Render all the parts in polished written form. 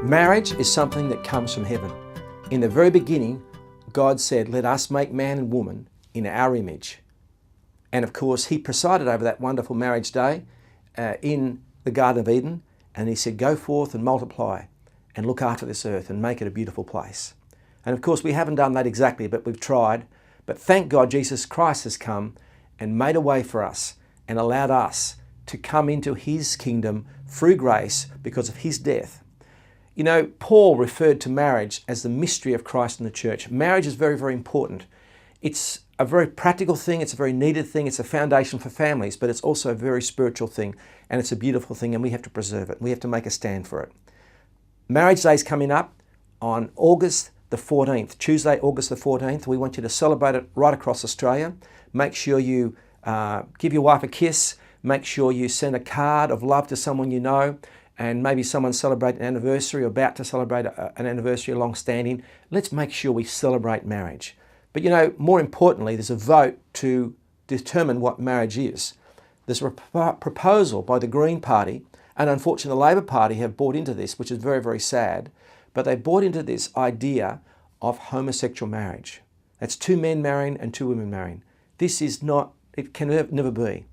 Marriage is something that comes from heaven. In the very beginning, God said, "Let us make man and woman in our image." And of course, He presided over that wonderful marriage day in the Garden of Eden. And He said, "Go forth and multiply and look after this earth and make it a beautiful place." And of course, we haven't done that exactly, but we've tried. But thank God Jesus Christ has come and made a way for us and allowed us to come into His kingdom through grace because of His death. You know, Paul referred to marriage as the mystery of Christ in the church. Marriage is very, very important. It's a very practical thing, it's a very needed thing, it's a foundation for families, but it's also a very spiritual thing, and it's a beautiful thing, and we have to preserve it. We have to make a stand for it. Marriage Day is coming up on August the 14th, Tuesday, August the 14th. We want you to celebrate it right across Australia. Make sure you give your wife a kiss. Make sure you send a card of love to someone you know, and maybe someone celebrate an anniversary or about to celebrate an anniversary long-standing. Let's make sure we celebrate marriage. But you know, more importantly, there's a vote to determine what marriage is. There's a proposal by the Green Party, and unfortunately the Labor Party have bought into this, which is very, very sad, but they bought into this idea of homosexual marriage. That's two men marrying and two women marrying. This is not, it can never be.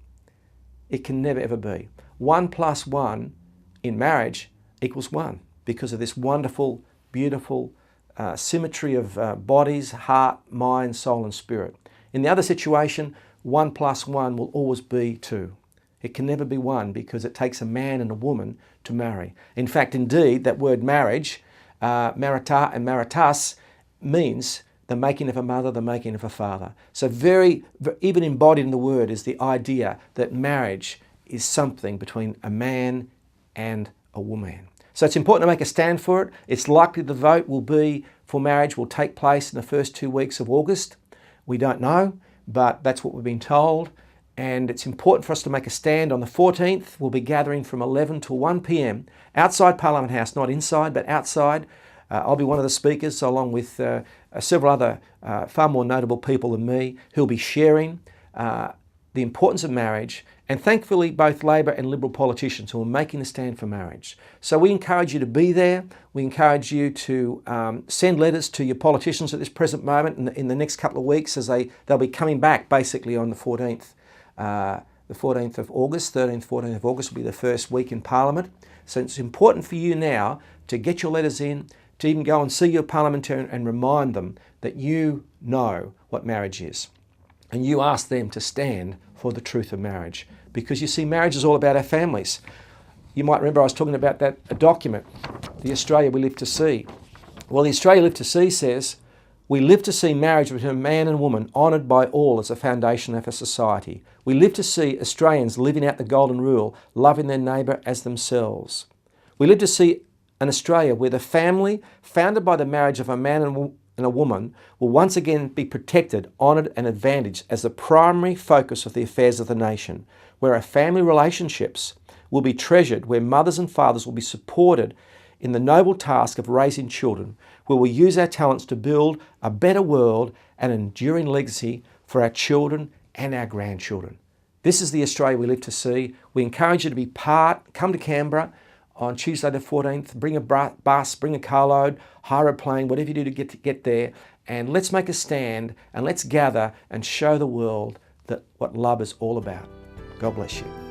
It can never ever be. 1 + 1 in marriage equals 1 because of this wonderful, beautiful symmetry of bodies, heart, mind, soul and spirit. In the other situation, 1 + 1 will always be 2. It can never be 1 because it takes a man and a woman to marry. In fact, indeed, that word marriage, marita and maritas, means the making of a mother, the making of a father. So even embodied in the word is the idea that marriage is something between a man and a woman. So it's important to make a stand for it. It's likely the vote will be for marriage will take place in the first 2 weeks of August. We don't know, but that's what we've been told. And it's important for us to make a stand. On the 14th, we'll be gathering from 11 to 1 p.m. outside Parliament House, not inside, but outside. I'll be one of the speakers, along with several other far more notable people than me, who'll be sharing the importance of marriage, and thankfully both Labor and Liberal politicians who are making a stand for marriage. So we encourage you to be there. We encourage you to send letters to your politicians at this present moment in the next couple of weeks, as they'll be coming back basically on the 14th. The 14th of August, 13th, 14th of August will be the first week in Parliament. So it's important for you now to get your letters in, to even go and see your parliamentarian and remind them that you know what marriage is. And you ask them to stand for the truth of marriage. Because you see, marriage is all about our families. You might remember I was talking about that document, the Australia We Live to See. Well, the Australia Live to See says, "We live to see marriage between a man and woman honoured by all as a foundation of our society. We live to see Australians living out the golden rule, loving their neighbour as themselves. We live to see an Australia where the family, founded by the marriage of a man and a woman, will once again be protected, honoured and advantaged as the primary focus of the affairs of the nation, where our family relationships will be treasured, where mothers and fathers will be supported in the noble task of raising children, where we use our talents to build a better world and an enduring legacy for our children and our grandchildren." This is the Australia we live to see. We encourage you to be part. Come to Canberra on Tuesday the 14th. Bring a bus, bring a carload, hire a plane, whatever you do to get there. And let's make a stand and let's gather and show the world that what love is all about. God bless you.